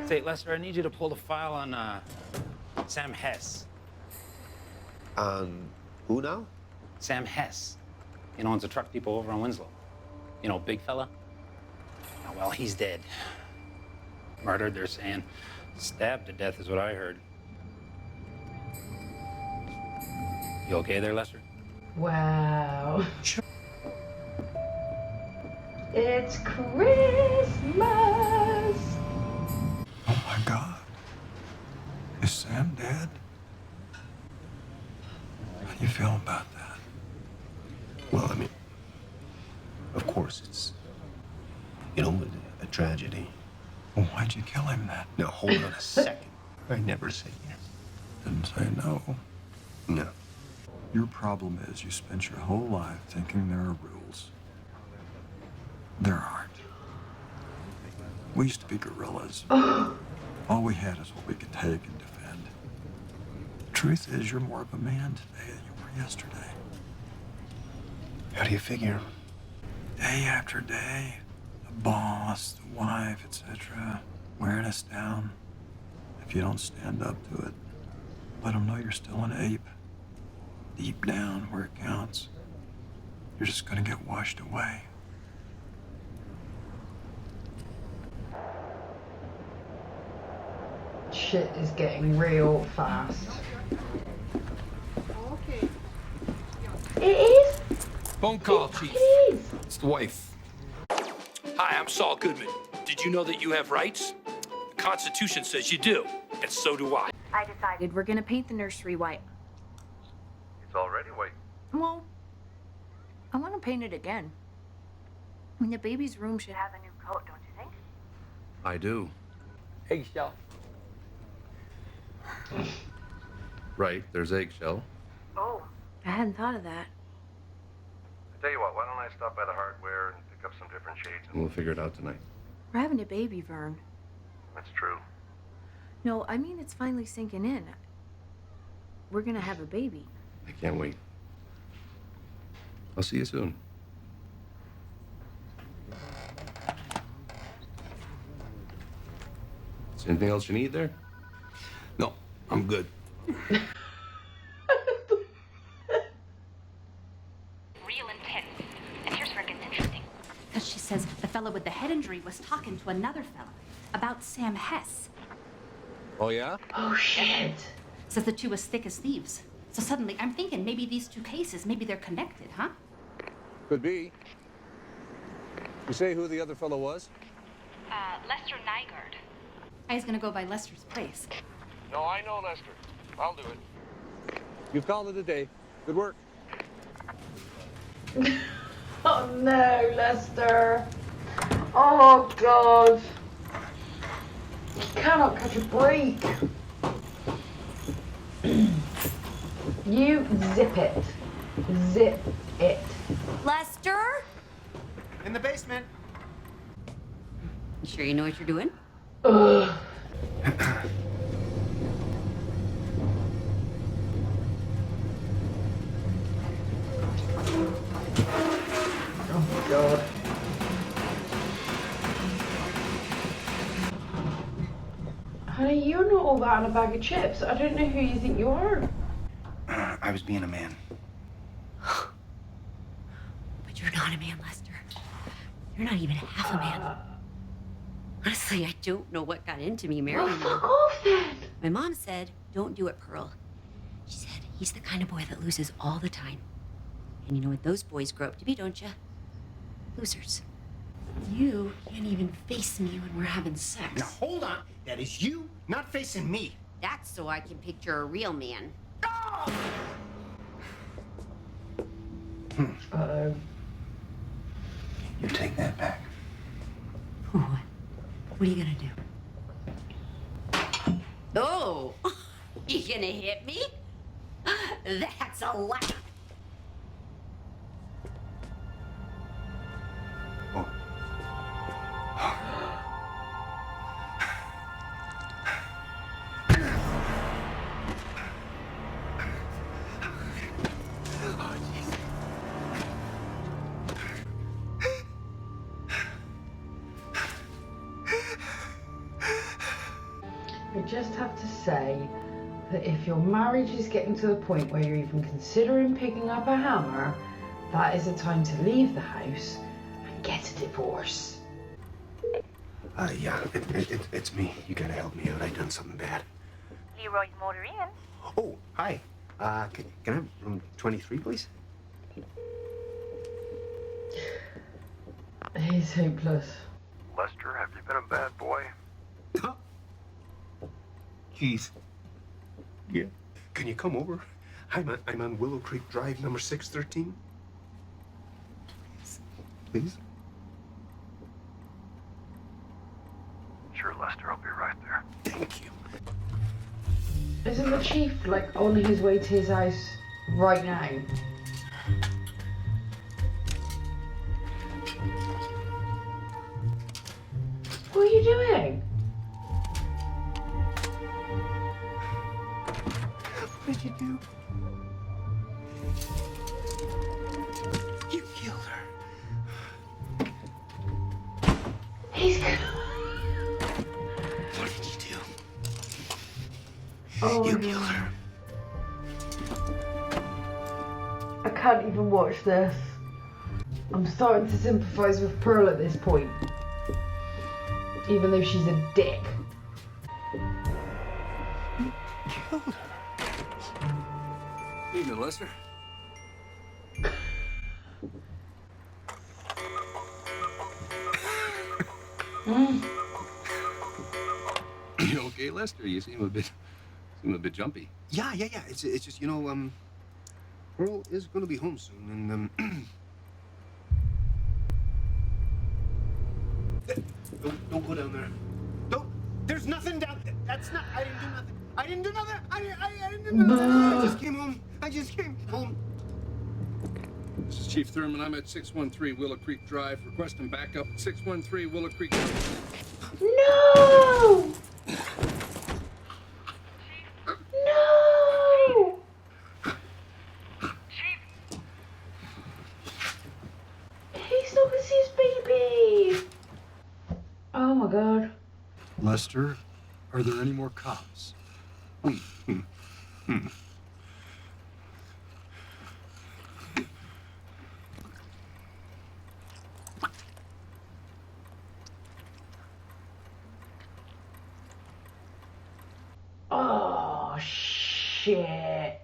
Say, Lester, I need you to pull the file on Sam Hess. On who now? Sam Hess. You know, owns a truck depot over on Winslow. You know, big fella? Oh, well, he's dead. Murdered, they're saying. Stabbed to death is what I heard. You okay there, Lester? Wow. It's Christmas. Oh my God. Is Sam dead? How do you feel about that? Well, I mean, of course it's, you know, a tragedy. Well, why'd you kill him then? Now, hold on a second. I never said yes. Didn't say no. No. Your problem is you spent your whole life thinking there are rules. There aren't. We used to be gorillas. All we had is what we could take and defend. The truth is, you're more of a man today than you were yesterday. How do you figure? Day after day, the boss, the wife, etc., wearing us down. If you don't stand up to it, let them know you're still an ape. Deep down, where it counts, you're just gonna get washed away. Shit is getting real fast. Okay. It is. Phone call, Chief. It is. It's the wife. Hi, I'm Saul Goodman. Did you know that you have rights? The Constitution says you do, and so do I. I decided we're gonna paint the nursery white. It's already white. Well, I want to paint it again. I mean, the baby's room should have a new coat, don't you think? I do. Eggshell. Right, there's eggshell. Oh, I hadn't thought of that. I tell you what, why don't I stop by the hardware and pick up some different shades and we'll figure it out tonight. We're having a baby, Vern. That's true. No, I mean, it's finally sinking in. We're gonna have a baby. I can't wait. I'll see you soon. Is there anything else you need there? No, I'm good. Real intense. And here's where it gets interesting. Because she says the fella with the head injury was talking to another fella about Sam Hess. Oh, yeah? Oh shit. Says the two was thick as thieves. So suddenly I'm thinking maybe these two cases, maybe they're connected, huh? Could be. You say who the other fellow was? Lester Nygaard. I was gonna go by Lester's place. No, I know Lester. I'll do it. You've called it a day. Good work. Oh no, Lester. Oh God. You cannot catch a break. You zip it. Zip it. Lester? In the basement. You sure you know what you're doing? Ugh. Oh God. Honey, you're not all that in a bag of chips. I don't know who you think you are. I was being a man. But you're not a man, Lester. You're not even half a man. Honestly, I don't know what got into me marrying Well, you. fuck off then. My mom said, don't do it, Pearl. She said, he's the kind of boy that loses all the time. And you know what those boys grow up to be, don't you? Losers. You can't even face me when we're having sex. Now hold on. That is you not facing me. That's so I can picture a real man. Uh-oh. You take that back. What? What are you gonna do? Oh, you gonna hit me? That's a lot. just have to say that if your marriage is getting to the point where you're even considering picking up a hammer, that is the time to leave the house and get a divorce. Yeah, it's me. You gotta help me out. I done something bad. Leroy's Motor Inn. Oh, hi. Can I have room 23, please? He's hopeless. Lester, have you been a bad boy? Keith. Yeah. Can you come over? I'm on Willow Creek Drive, number 613. Please? Sure, Lester, I'll be right there. Thank you. Isn't the chief like on his way to his house right now? What are you doing? What did you do? You killed her. He's. What did you do? Oh, You killed her. I can't even watch this. I'm starting to sympathise with Pearl at this point. Even though she's a dick. Killed her. Evening, Lester. You okay, Lester? You seem a bit jumpy. Yeah. It's just, Pearl is gonna be home soon, and don't go down there. Don't. There's nothing down there. That's not. I didn't do nothing. I didn't do nothing. I didn't do nothing. I just came home. This is Chief Thurman. I'm at 613 Willow Creek Drive. Requesting backup at 613 Willow Creek Drive. No! No! He's not gonna see his baby! Oh my god. Lester, are there any more cops? Oh shit.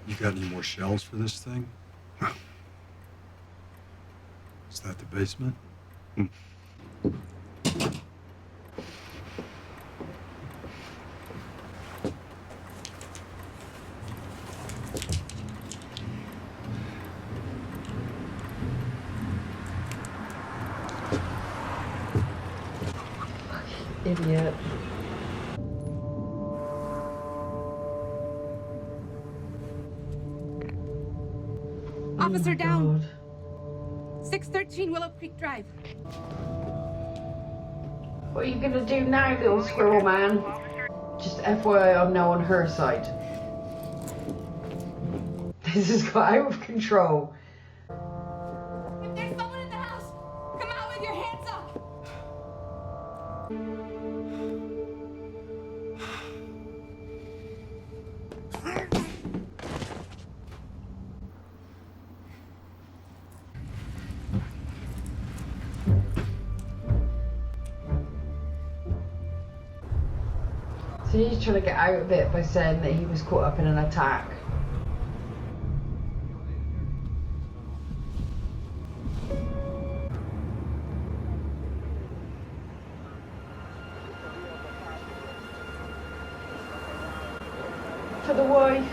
You got any more shells for this thing? Is that the basement? Idiot. Officer down. God. 613 Willow Creek Drive. What are you gonna do now, little squirrel man? Just FYI, I'm now on her side. This has got out of control. If there's someone in the house, come out with your hands up. So he's trying to get out of it by saying that he was caught up in an attack. For the wife.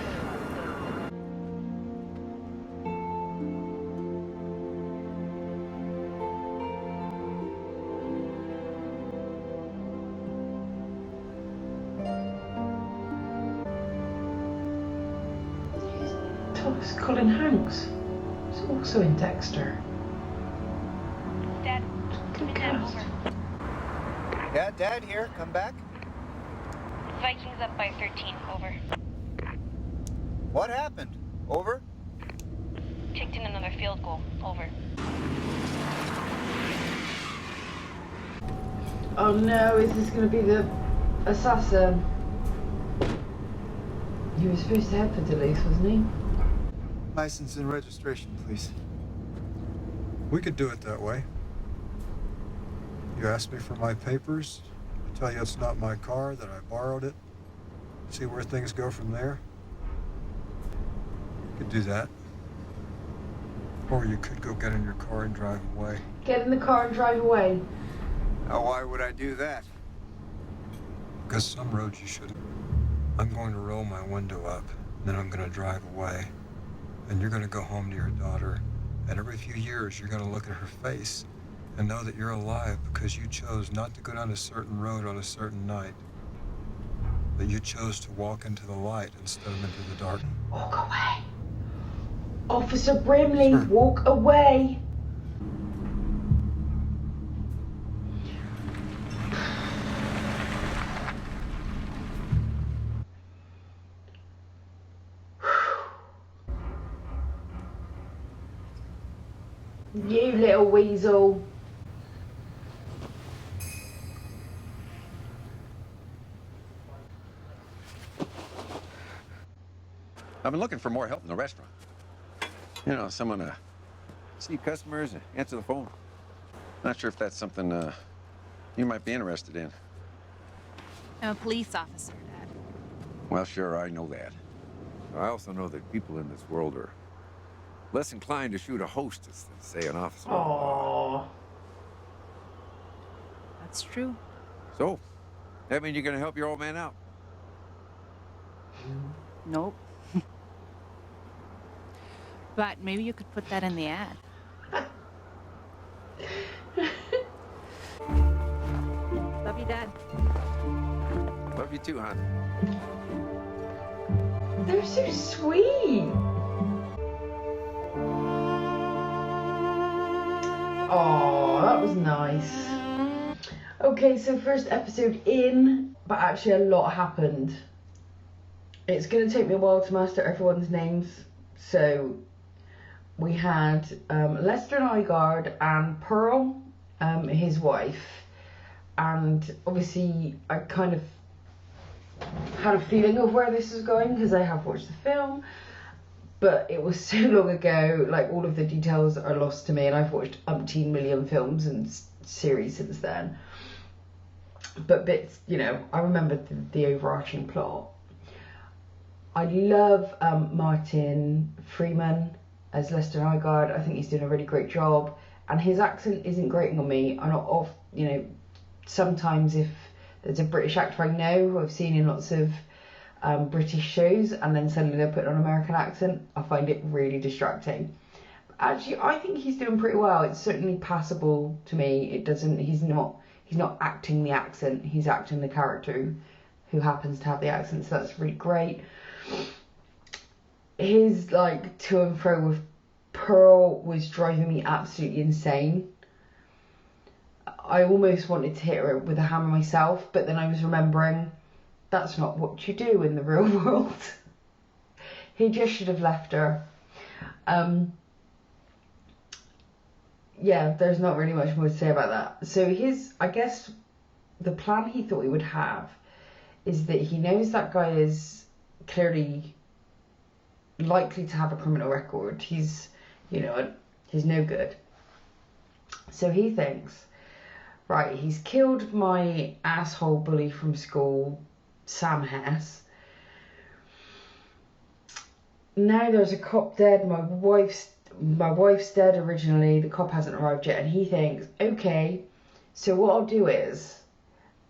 Thomas Colin Hanks is also in Dexter. Dad, Good cast. Yeah, Dad here. Come back. Vikings up by 13. Over. What happened? Over? Kicked in another field goal. Over. Oh no, is this going to be the assassin. He was supposed to head for Duluth, wasn't he? License and registration, please. We could do it that way. You ask me for my papers, I tell you it's not my car, that I borrowed it, see where things go from there. You could do that. Or you could go get in your car and drive away. Get in the car and drive away. Now, why would I do that? Because some roads you shouldn't. I'm going to roll my window up, and then I'm going to drive away. And you're going to go home to your daughter, and every few years you're going to look at her face and know that you're alive because you chose not to go down a certain road on a certain night. That you chose to walk into the light instead of into the dark. Walk away. Officer Brimley, walk away. You little weasel. I've been looking for more help in the restaurant. You know, someone to see customers and answer the phone. Not sure if that's something you might be interested in. I'm a police officer, Dad. Well, sure, I know that. I also know that people in this world are less inclined to shoot a hostess than, say, an officer. Aww. That's true. So, that mean you're gonna help your old man out? Nope. But maybe you could put that in the ad. Love you, Dad. Love you too, hon. They're so sweet. Oh, that was nice. Okay, so first episode in, but actually a lot happened. It's going to take me a while to master everyone's names. So we had Lester Nygaard and Pearl, his wife. And obviously I kind of had a feeling of where this was going because I have watched the film. But it was so long ago, like all of the details are lost to me, and I've watched umpteen million films and series since then. But bits, you know, I remember the overarching plot. I love Martin Freeman as Lester Nygaard. I think he's doing a really great job, and his accent isn't grating on me. I'm not off, you know, sometimes if there's a British actor I know who I've seen in lots of British shows and then suddenly they're putting on an American accent, I find it really distracting. Actually, I think he's doing pretty well. It's certainly passable to me. It doesn't, he's not acting the accent, he's acting the character who happens to have the accent, so that's really great. His like to and fro with Pearl was driving me absolutely insane. I almost wanted to hit her with a hammer myself, but then I was remembering that's not what you do in the real world. He just should have left her. Yeah, there's not really much more to say about that. So I guess the plan he thought he would have is that he knows that guy is clearly likely to have a criminal record. He's, you know, he's no good. So he thinks, right, he's killed my asshole bully from school, Sam Hess. Now there's a cop dead. My wife's dead originally. The cop hasn't arrived yet, and he thinks, okay, so what I'll do is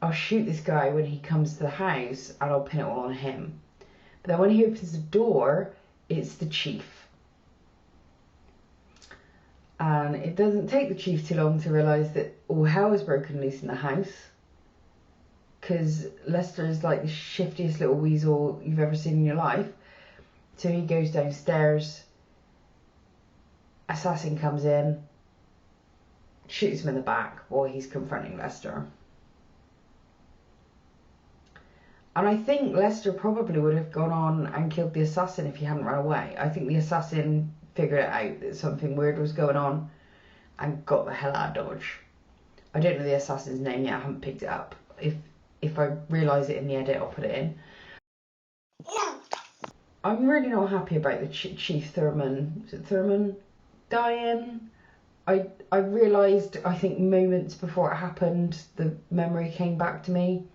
I'll shoot this guy when he comes to the house, and I'll pin it all on him. But then when he opens the door, it's the chief. And it doesn't take the chief too long to realise that all hell is broken loose in the house. Because Lester is like the shiftiest little weasel you've ever seen in your life. So he goes downstairs. Assassin comes in. Shoots him in the back while he's confronting Lester. And I think Lester probably would have gone on and killed the assassin if he hadn't run away. I think the assassin figured it out that something weird was going on and got the hell out of Dodge. I don't know the assassin's name yet, I haven't picked it up. if I realise it in the edit, I'll put it in. I'm really not happy about the Chief Thurman. Is it Thurman dying? I realised, I think moments before it happened, the memory came back to me,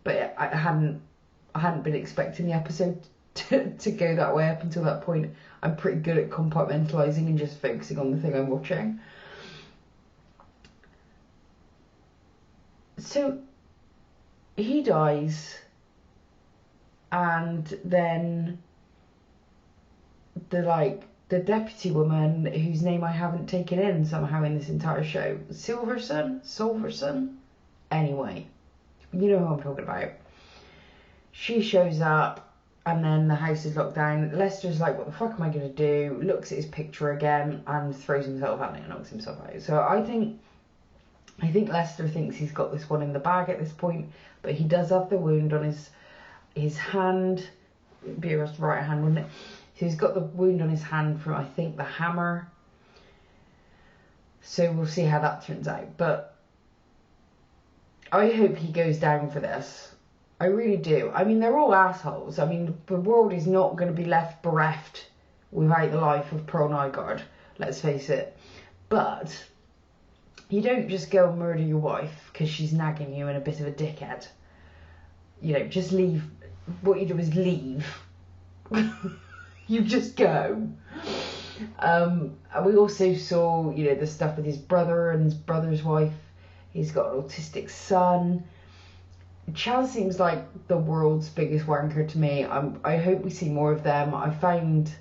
but I hadn't been expecting the episode to go that way up until that point. I'm pretty good at compartmentalising and just focusing on the thing I'm watching. So he dies, and then the deputy woman, whose name I haven't taken in somehow in this entire show, Silverson, anyway, you know who I'm talking about. She shows up, and then the house is locked down. Lester's like, what the fuck am I going to do? Looks at his picture again and throws himself at it and knocks himself out. So I think Lester thinks he's got this one in the bag at this point, but he does have the wound on his hand. It'd be his right hand, wouldn't it? So he's got the wound on his hand from, I think, the hammer. So we'll see how that turns out. But I hope he goes down for this. I really do. I mean, they're all assholes. I mean, the world is not going to be left bereft without the life of Pearl Nygaard. Let's face it. But you don't just go and murder your wife because she's nagging you and a bit of a dickhead. You know, just leave. What you do is leave. You just go. And we also saw, you know, the stuff with his brother and his brother's wife. He's got an autistic son. Chaz seems like the world's biggest wanker to me. I hope we see more of them. I found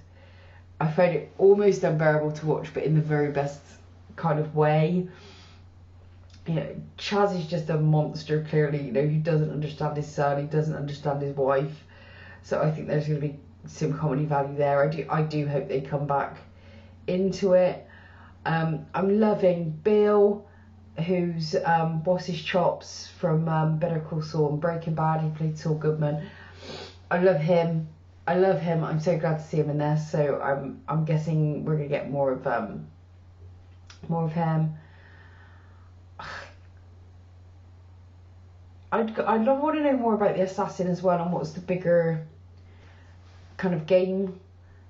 it almost unbearable to watch, but in the very best kind of way. You know, Chaz is just a monster, clearly, you know, who doesn't understand his son, he doesn't understand his wife. So I think there's going to be some comedy value there. I do hope they come back into it. I'm loving Bill, who's Boss's Chops from Better Call Saul and Breaking Bad. He played Saul Goodman. I love him. I'm so glad to see him in this. So I'm guessing we're gonna get more of him. I'd want to know more about the assassin as well, and what's the bigger kind of game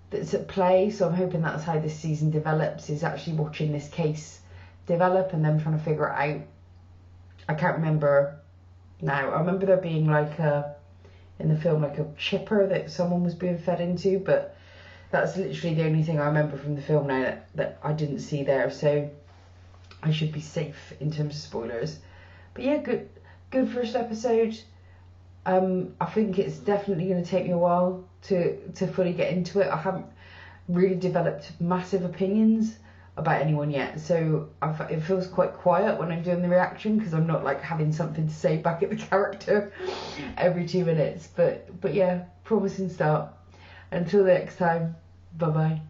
that's at play. So I'm hoping that's how this season develops, is actually watching this case develop and then trying to figure it out. I can't remember now. I remember there being like in the film, like a chipper that someone was being fed into, but that's literally the only thing I remember from the film now that I didn't see there. So I should be safe in terms of spoilers. But yeah, good first episode. I think it's definitely going to take me a while to fully get into it. I haven't really developed massive opinions about anyone yet, so it feels quite quiet when I'm doing the reaction, because I'm not like having something to say back at the character every 2 minutes. But yeah, promising start. Until next time, bye bye.